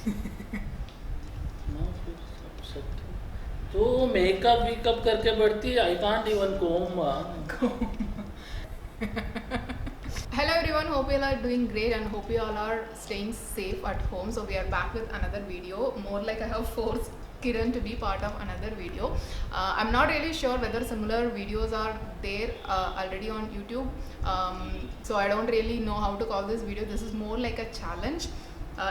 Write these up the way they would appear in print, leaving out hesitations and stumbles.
ना फिर सब सकते तो मेकअप वीकअप करके बढ़ती I can't even come Hello everyone, hope you all are doing great and hope you all are staying safe at home. So we are back with another video. More like I have forced Kiran to be part of another video. I'm not really sure whether similar videos are there already on YouTube. So I don't really know how to call this video. This is more like a challenge.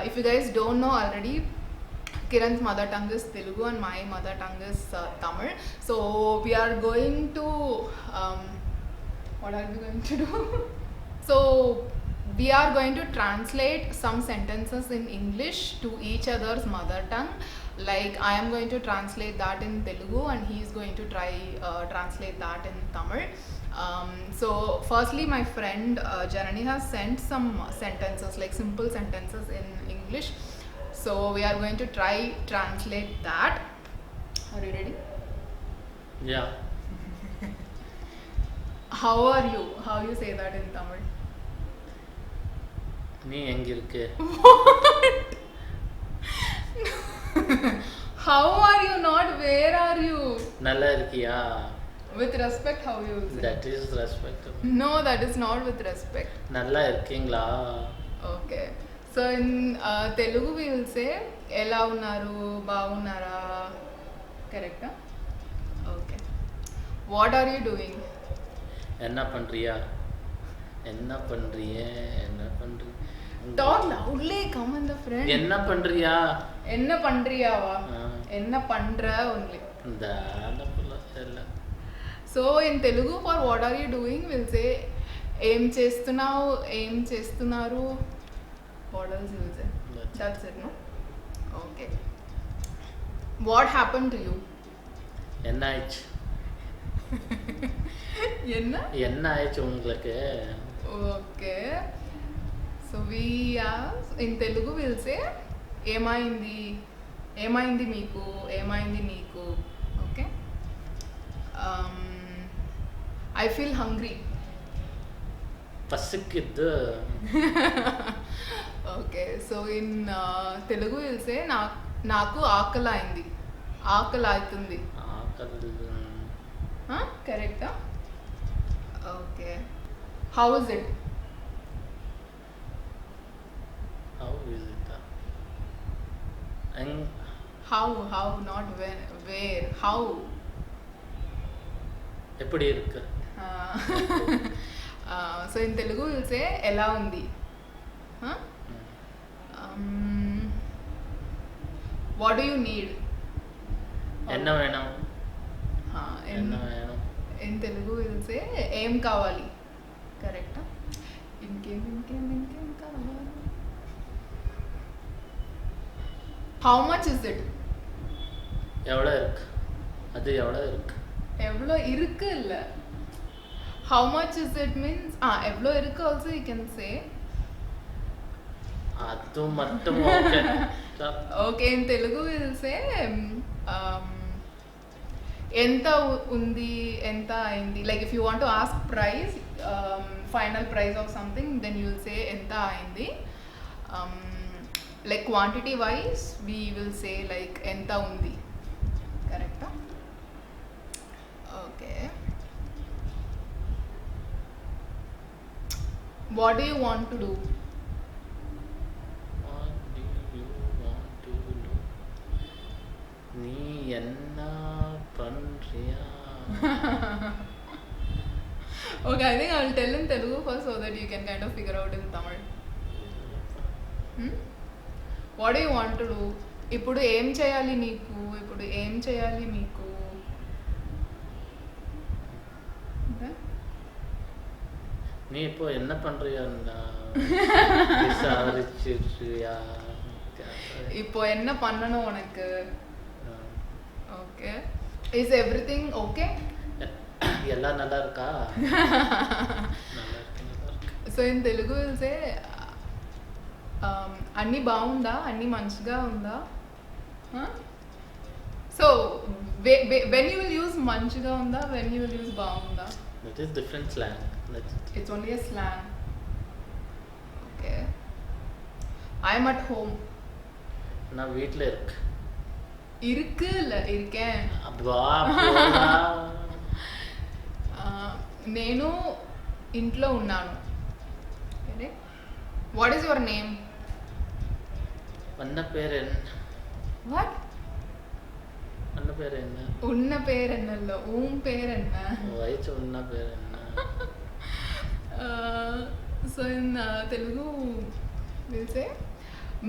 If you guys don't know already, Kiran's mother tongue is Telugu and my mother tongue is Tamil. So we are going to what are we going to do? So we are going to translate some sentences in English to each other's mother tongue. Like I am going to translate that in Telugu and he is going to try translate that in Tamil. So firstly, my friend Janani has sent some sentences, like simple sentences in English. So we are going to try translate that. Are you ready? Yeah. How are you? How you say that in Tamil? நீ எங்க இருக்கு What? How are you? Not where are you? நல்லா இருக்கியா With respect, how you will say? that is respect No, that is not with respect. நல்லா இருக்கீங்களா Okay. So in Telugu we will say ఎలా ఉన్నారు బాగున్నారా correct? Okay. What are you doing? என்ன பண்றியா என்ன பண்றிய என்ன பண்றீ Talk loudly, come in the front. என்ன பண்றியா என்ன பண்றியாவா என்ன பண்ற only. దానపుల ఎల్ల So in Telugu for what are you doing we'll say ఏం చేస్తున్నావు ఏం చేస్తున్నారు. What else you will say? That's it, no? Okay. What happened to you? என்ன ஆயிடுச்சு என்ன? என்ன ஆயிடுச்சு உங்களுக்கு Okay. So we ask in Telugu we'll say ఏమైంది ఏమైంది మీకు ఏమైంది నీకు. Okay. I feel hungry. పసిక్కిద్దు Okay, so in Telugu we'll say నాకు ఆకలి అయింది ఆకలి అవుతుంది. ఆకలి Correct? Okay. How is it? how is it and How not when, where, how? எப்படி இருக்கு So in Telugu we'll say ఎలా ఉంది. What do you need? என்ன వేణం என்ன In వేణం in Telugu we'll say ఏం కావాలి. Correct? ఇంకేం కావాలి. How much is it? எவ்வளோ இருக்கு அது எவ்வளோ இருக்கு எவ்வளோ இருக்கு இல்ல. How much is it means எவ்வளோ இருக்கு also you can say. அது மட்டும் okay Okay, in Telugu we'll say ఎంత ఉంది ఎంత అయింది. Like if you want to ask price, final price of something, then you will say ఎంత అయింది. Like quantity wise we will say like ఎంత ఉంది. Correct? Okay. What do you want to do? What do you want to do? நீ என்ன பண்றியா Okay, I think I'll tell in Telugu first so that you can kind of figure out in Tamil. What do you want to do? ఇప్పుడు ఏం చేయాలి నీకు ఇప్పుడు ఏం చేయాలి మీకు. Okay? நீ இப்போ என்ன பண்றியான்னா விசாரிச்சிருக்கியா இப்போ என்ன பண்ணணும் உனக்கு. Okay. Is everything okay? எல்லாம் நல்லா இருக்கா நல்லா இருக்கு நல்லா இருக்கு So in Telugu we'll say అన్నీ బాగుందా అన్నీ మంచిగా ఉందా. So when you will use మంచిగా ఉందా, when you will use బాగుందా. that is different slang It's only a slang. Okay. I am at home. நான் வீட்டில் இருக்கு. இருக்கு இல்லை இருக்கேன். అబ్బా పోరా. నేను ఇంట్లో ఉన్నాను. What is your name? అన్న పేరు వాట్? అన్న పేరు என்ன? ఉన్న పేరు ఎన్నల్లో ఊం పేరు ఎన్న వయసు ఉన్న పేరు என்ன? So in Telugu will say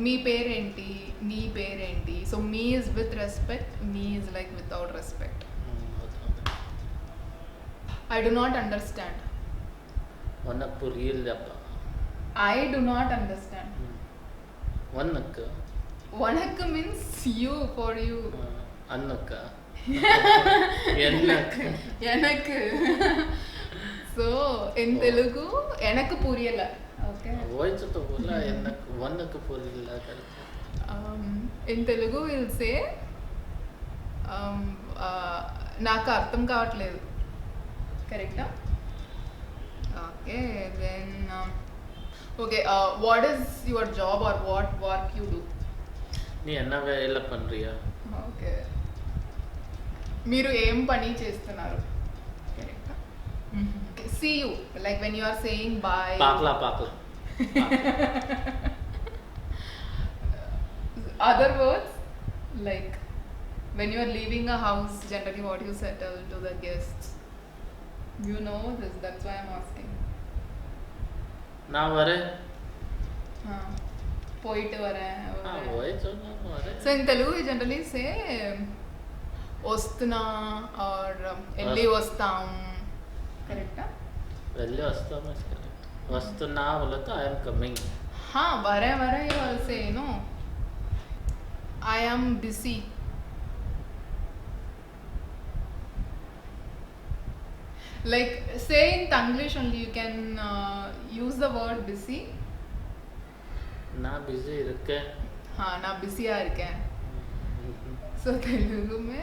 మీ పేరేంటి, నీ పేరేంటి. సో మీ ఇస్ విత్ రెస్పెక్ట్, మీ is like without respect. I do not understand. వనకు పురియల్ చెప్ప. I do not understand. వనకు వనకు మీన్స్ యూ, ఫర్ యూ. అన్నక ఎన్నకు ఎనకు. సో ఇన్ తెలుగు ఎనకు పురియల. ఓకే, వయసు తో బోలా ఎన్నకు వనకు పురియల correct. In Telugu will say నాకు అర్థం కావట్లేదు. కరెక్టా? Okay, then okay, what is your job or what work you do? நீ என்ன வேலை பண்றியா? ఓకే, మీరు ఏం పని చేస్తున్నారు? కరెక్టా? See you, like when you are saying boy. పాక్లా other words like when you are leaving a house, generally what you tell to the guests, you know this, that's why I'm asking. నా వరే poet వరే. వయసు వరే. So in Telugu we generally say వస్తున్నా are వెళ్ళి వస్తాం. కరెక్టా? వెళ్ళి వస్తాం. వస్తున్నా बोलता I am coming. हाँ, वरे you will say no, I am busy. Like say in Tanglish only you can use the word busy. నా బిజీ ఇరుకే. हाँ, ना बिजिया इरुक्केन. సో తెలుగు మే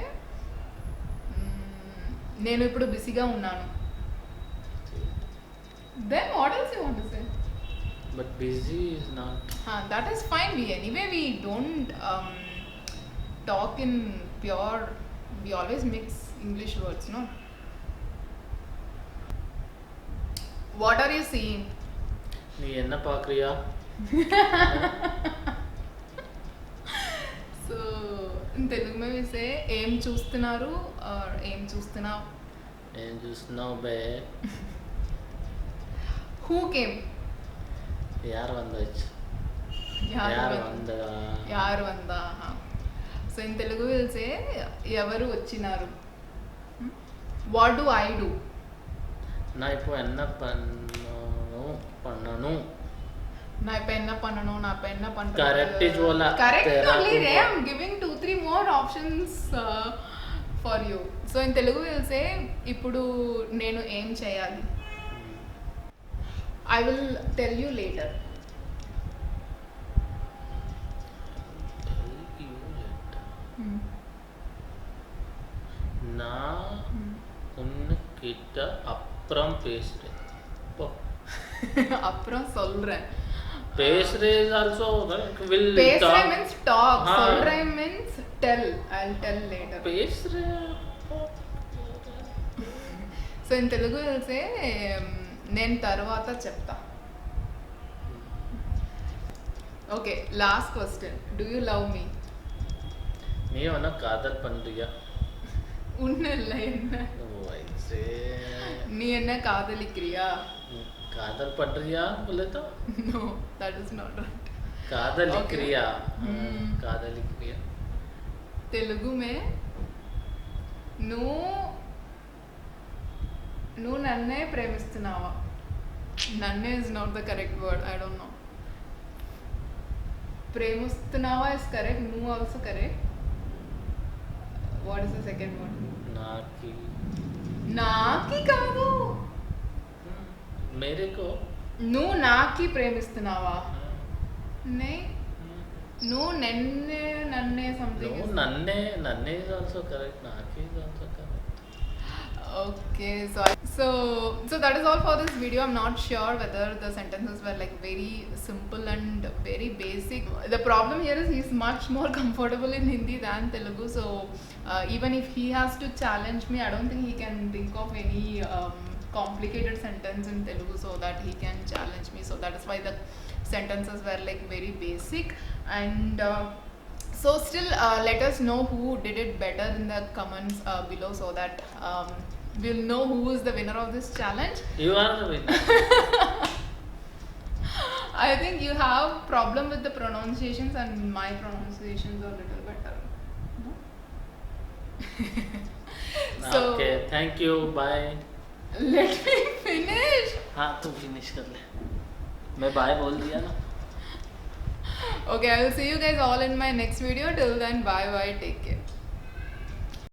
నేను ఇప్పుడు బిజీగా ఉన్నాను. Then what else you want to say? But busy is not. That is fine. We don't talk in pure. We always mix English words, no? What are you seeing? நீ என்ன பார்க்கறியா? So in Telugu में we say ఏం చూస్తున్నారు or ఏం చూస్తున్నావు. ఏం చూస్తున్నావు బే? Who came? యార్ వందొచ్చు. యారు వంద. సో ఇన్ తెలుగు విల్ సే ఎవరు వచ్చినారు. What do I do? நான் இப்போ என்ன பண்ணணும்? நான் இப்போ என்ன பண்ணணும், நான் இப்போ என்ன பண்றது? Correct is bola. Correct only re. I'm giving 2-3 more options for you. So in Telugu we'll say ఇప్పుడు నేను ఏం చేయాలి. I will tell you later. நான் உன்கிட்ட அப்புறம் பேசுறேன். அப்புறம் சொல்றேன். பேசுறேன் is also will பேசுறேன் talk. means talk. சொல்றேன் means tell. I'll tell later. பேசுறேன். So in Telugu we'll say నేను తర్వాత చెప్తా. Okay, last question. Do you love me? நீ என்ன காதல் பண்றியா? உன்னல்ல என்ன? वैसे நீ என்ன காதலிக்கிறியா? कादल पढ़रिया बोले तो? No, that is not right. कादलिक्रिया. कादलिक्रिया. Telugu में నువ్వు నన్నే ప్రేమిస్తున్నావా? నన్నే is not the correct word. I don't know. ప్రేమిస్తున్నావా is correct. నువ్వు also correct. What is the second one? నాకి కాదు. मेरे को నువ్వు నాకి ప్రేమిస్తున్నావా? నువ్వు నన్నే something. No, నన్నే is also correct. నాకి is also correct. Okay, So that is all for this video. I'm not sure whether the sentences were like very simple and very basic. The problem here is he's much more comfortable in Hindi than Telugu. So even if he has to challenge me, I don't think he can think of any complicated sentence in Telugu so that he can challenge me. So that is why the sentences were like very basic. And so still let us know who did it better in the comments below, so that we'll know who is the winner of this challenge. You are the winner. I think you have problem with the pronunciations and my pronunciations are little better. No? So Okay, thank you. Bye. let me finish. हाँ तू finish कर ले. मैं bye बोल दिया ना. Okay, I will see you guys all in my next video. Till then, bye bye. Take care.